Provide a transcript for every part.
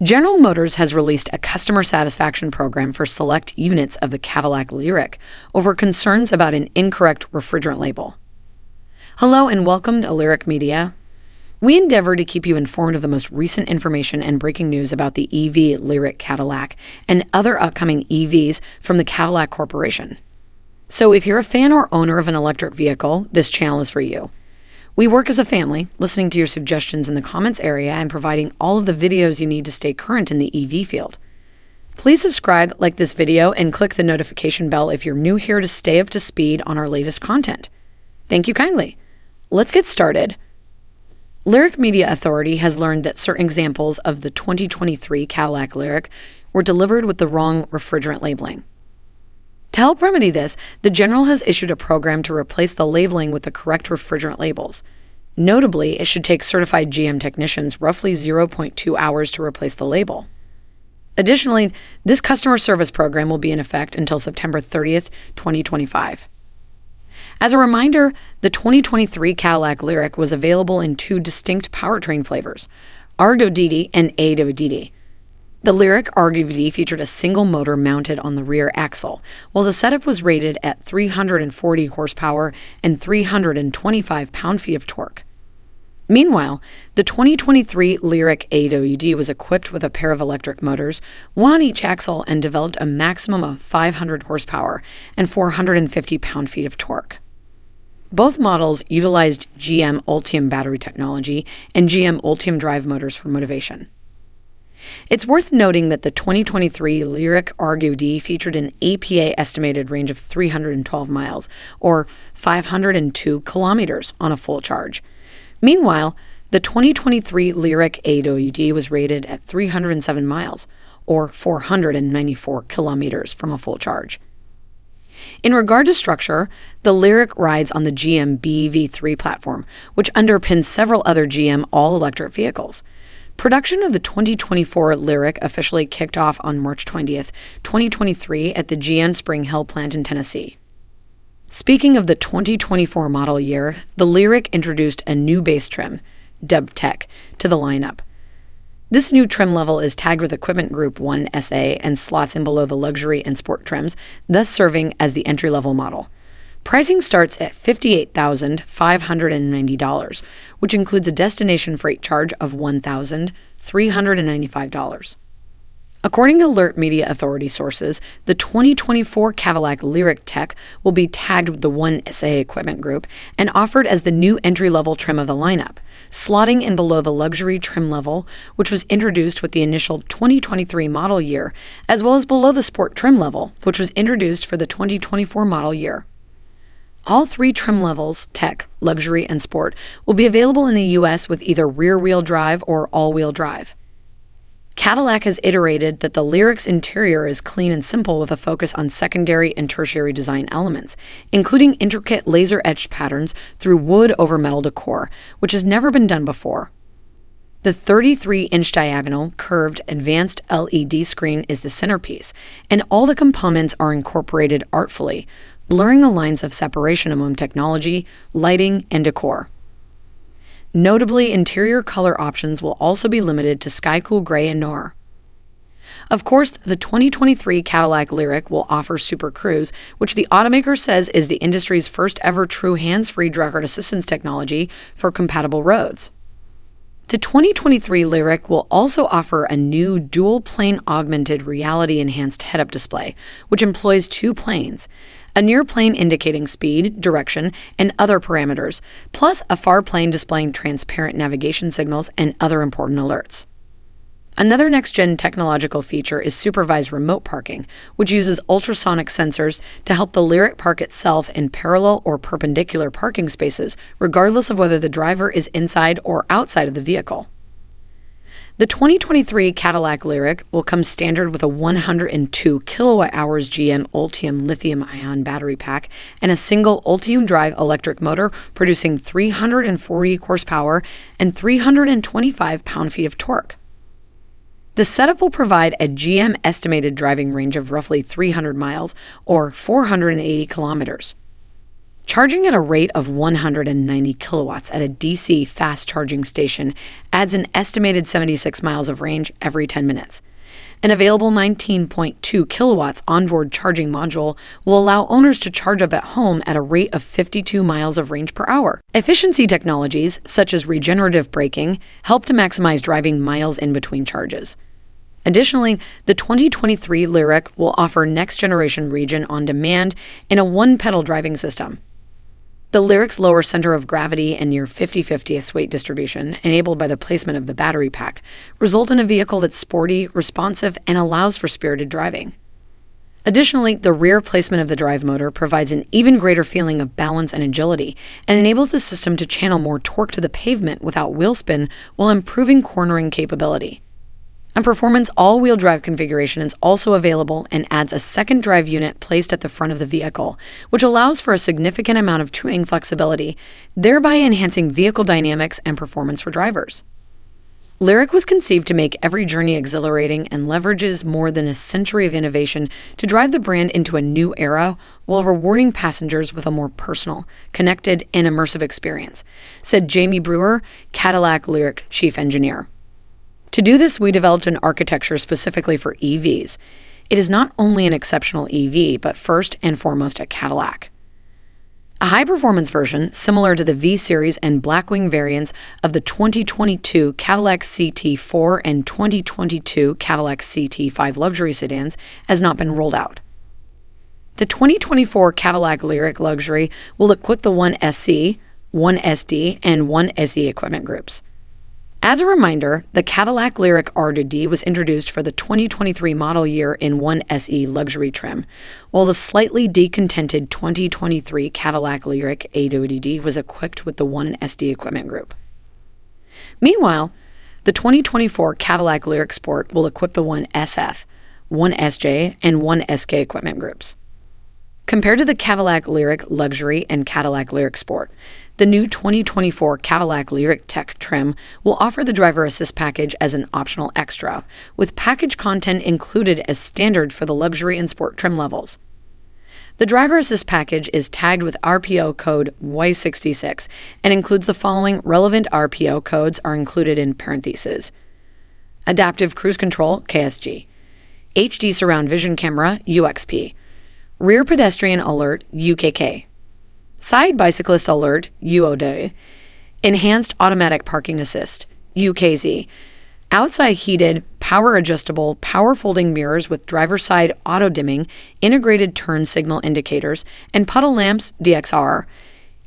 General Motors has released a customer satisfaction program for select units of the Cadillac Lyriq over concerns about an incorrect refrigerant label. Hello and welcome to Lyriq Media. We endeavor to keep you informed of the most recent information and breaking news about the EV Lyriq Cadillac and other upcoming EVs from the Cadillac Corporation. So if you're a fan or owner of an electric vehicle, this channel is for you. We work as a family, listening to your suggestions in the comments area and providing all of the videos you need to stay current in the EV field. Please subscribe, like this video, and click the notification bell if you're new here to stay up to speed on our latest content. Thank you kindly. Let's get started. Lyriq Media Authority has learned that certain examples of the 2023 Cadillac Lyriq were delivered with the wrong refrigerant labeling. To help remedy this, the General has issued a program to replace the labeling with the correct refrigerant labels. Notably, it should take certified GM technicians roughly 0.2 hours to replace the label. Additionally, this customer service program will be in effect until September 30th, 2025. As a reminder, the 2023 Cadillac Lyriq was available in two distinct powertrain flavors, Argo-DD and AWDD. The Lyriq Argo-DD featured a single motor mounted on the rear axle, while the setup was rated at 340 horsepower and 325 pound-feet of torque. Meanwhile, the 2023 Lyriq AWD was equipped with a pair of electric motors, one on each axle, and developed a maximum of 500 horsepower and 450 pound-feet of torque. Both models utilized GM Ultium battery technology and GM Ultium drive motors for motivation. It's worth noting that the 2023 Lyriq Argo-D featured an APA estimated range of 312 miles, or 502 kilometers, on a full charge. Meanwhile, the 2023 Lyriq AWD was rated at 307 miles, or 494 kilometers, from a full charge. In regard to structure, the Lyriq rides on the GM BEV3 platform, which underpins several other GM all-electric vehicles. Production of the 2024 Lyriq officially kicked off on March 20th, 2023 at the GM Spring Hill plant in Tennessee. Speaking of the 2024 model year, the Lyriq introduced a new base trim, Dub Tech, to the lineup. This new trim level is tagged with Equipment Group 1 SA and slots in below the luxury and sport trims, thus serving as the entry-level model. Pricing starts at $58,590, which includes a destination freight charge of $1,395. According to Lyriq Media Authority sources, the 2024 Cadillac Lyriq Tech will be tagged with the 1SA Equipment Group and offered as the new entry-level trim of the lineup, slotting in below the luxury trim level, which was introduced with the initial 2023 model year, as well as below the sport trim level, which was introduced for the 2024 model year. All three trim levels, Tech, Luxury, and Sport, will be available in the U.S. with either rear-wheel drive or all-wheel drive. Cadillac has iterated that the Lyriq's interior is clean and simple with a focus on secondary and tertiary design elements, including intricate laser-etched patterns through wood over metal decor, which has never been done before. The 33-inch diagonal, curved, advanced LED screen is the centerpiece, and all the components are incorporated artfully, blurring the lines of separation among technology, lighting, and decor. Notably, interior color options will also be limited to sky cool gray and noir. Of course, the 2023 Cadillac Lyriq will offer Super Cruise, which the automaker says is the industry's first ever true hands-free driver assistance technology for compatible roads. The 2023 Lyriq will also offer a new dual-plane augmented reality-enhanced head-up display, which employs two planes, a near plane indicating speed, direction, and other parameters, plus a far plane displaying transparent navigation signals and other important alerts. Another next-gen technological feature is supervised remote parking, which uses ultrasonic sensors to help the Lyriq park itself in parallel or perpendicular parking spaces, regardless of whether the driver is inside or outside of the vehicle. The 2023 Cadillac Lyriq will come standard with a 102 kilowatt-hours GM Ultium lithium-ion battery pack and a single Ultium drive electric motor producing 340 horsepower and 325 pound-feet of torque. The setup will provide a GM estimated driving range of roughly 300 miles or 480 kilometers. Charging at a rate of 190 kilowatts at a DC fast charging station adds an estimated 76 miles of range every 10 minutes. An available 19.2 kilowatts onboard charging module will allow owners to charge up at home at a rate of 52 miles of range per hour. Efficiency technologies, such as regenerative braking, help to maximize driving miles in between charges. Additionally, the 2023 Lyriq will offer next-generation region on demand in a one-pedal driving system. The Lyriq's lower center of gravity and near 50/50th weight distribution, enabled by the placement of the battery pack, result in a vehicle that's sporty, responsive, and allows for spirited driving. Additionally, the rear placement of the drive motor provides an even greater feeling of balance and agility and enables the system to channel more torque to the pavement without wheel spin while improving cornering capability. A performance all-wheel drive configuration is also available and adds a second drive unit placed at the front of the vehicle, which allows for a significant amount of tuning flexibility, thereby enhancing vehicle dynamics and performance for drivers. Lyriq was conceived to make every journey exhilarating and leverages more than a century of innovation to drive the brand into a new era while rewarding passengers with a more personal, connected, and immersive experience, said Jamie Brewer, Cadillac Lyriq chief engineer. To do this, we developed an architecture specifically for EVs. It is not only an exceptional EV, but first and foremost a Cadillac. A high-performance version, similar to the V-Series and Blackwing variants of the 2022 Cadillac CT4 and 2022 Cadillac CT5 luxury sedans, has not been rolled out. The 2024 Cadillac Lyriq Luxury will equip the 1SC, 1SD, and 1SE equipment groups. As a reminder, the Cadillac Lyriq R2D was introduced for the 2023 model year in 1SE luxury trim, while the slightly decontented 2023 Cadillac Lyriq A2D was equipped with the 1SD equipment group. Meanwhile, the 2024 Cadillac Lyriq Sport will equip the 1SF, 1SJ, and 1SK equipment groups. Compared to the Cadillac Lyriq Luxury and Cadillac Lyriq Sport, the new 2024 Cadillac Lyriq Tech trim will offer the driver assist package as an optional extra, with package content included as standard for the luxury and sport trim levels. The driver assist package is tagged with RPO code Y66 and includes the following relevant RPO codes are included in parentheses: Adaptive Cruise Control, KSG, HD Surround Vision Camera, UXP, Rear Pedestrian Alert, UKK, Side Bicyclist Alert, UOD, Enhanced Automatic Parking Assist, UKZ, Outside Heated, Power Adjustable, Power Folding Mirrors with Driver's Side Auto Dimming, Integrated Turn Signal Indicators, and Puddle Lamps, DXR,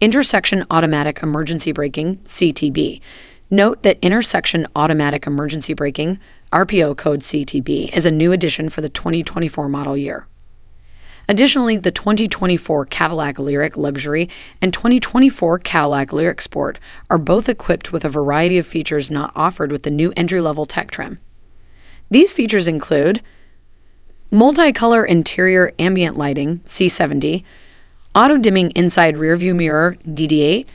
Intersection Automatic Emergency Braking, CTB. Note that Intersection Automatic Emergency Braking, RPO code CTB, is a new addition for the 2024 model year. Additionally, the 2024 Cadillac Lyriq Luxury and 2024 Cadillac Lyriq Sport are both equipped with a variety of features not offered with the new entry-level tech trim. These features include multicolor interior ambient lighting, C70, auto-dimming inside rearview mirror, DD8,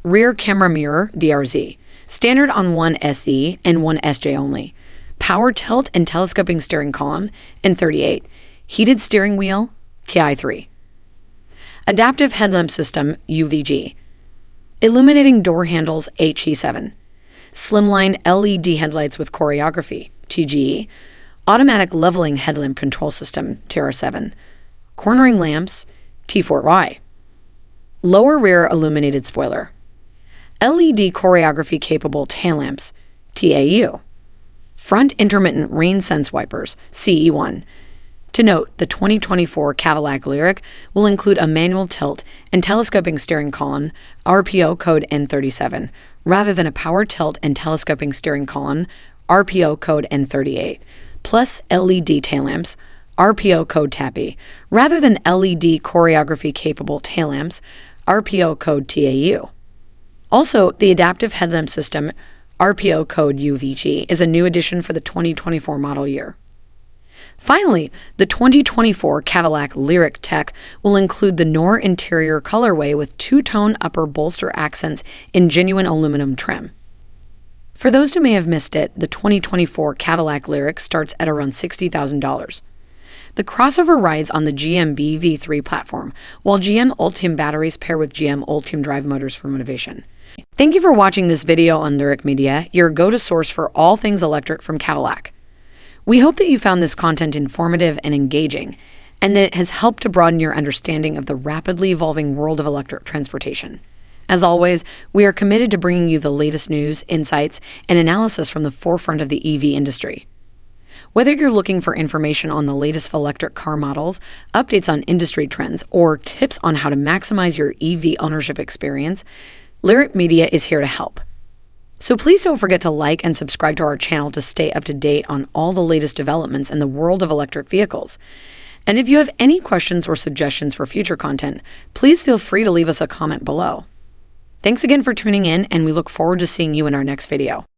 rear camera mirror, DRZ, standard on 1SE and 1SJ only, power tilt and telescoping steering column, N38, heated steering wheel, TI3. Adaptive Headlamp System, UVG. Illuminating Door Handles, HE7. Slimline LED Headlights with Choreography, TGE. Automatic Leveling Headlamp Control System, TR7. Cornering Lamps, T4Y. Lower Rear Illuminated Spoiler. LED Choreography Capable Tail Lamps, TAU. Front Intermittent Rain Sense Wipers, CE1. To note, the 2024 Cadillac Lyriq will include a manual tilt and telescoping steering column, RPO code N37, rather than a power tilt and telescoping steering column, RPO code N38, plus LED tail lamps, RPO code TAPI, rather than LED choreography-capable tail lamps, RPO code TAU. Also, the Adaptive Headlamp System, RPO code UVG, is a new addition for the 2024 model year. Finally, the 2024 Cadillac Lyriq Tech will include the Noir interior colorway with two-tone upper bolster accents in genuine aluminum trim. For those who may have missed it, the 2024 Cadillac Lyriq starts at around $60,000. The crossover rides on the GM BV3 platform, while GM Ultium batteries pair with GM Ultium drive motors for motivation. Thank you for watching this video on Lyriq Media, your go-to source for all things electric from Cadillac. We hope that you found this content informative and engaging, and that it has helped to broaden your understanding of the rapidly evolving world of electric transportation. As always, we are committed to bringing you the latest news, insights, and analysis from the forefront of the EV industry. Whether you're looking for information on the latest electric car models, updates on industry trends, or tips on how to maximize your EV ownership experience, Lyriq Media is here to help. So please don't forget to like and subscribe to our channel to stay up to date on all the latest developments in the world of electric vehicles. And if you have any questions or suggestions for future content, please feel free to leave us a comment below. Thanks again for tuning in, and we look forward to seeing you in our next video.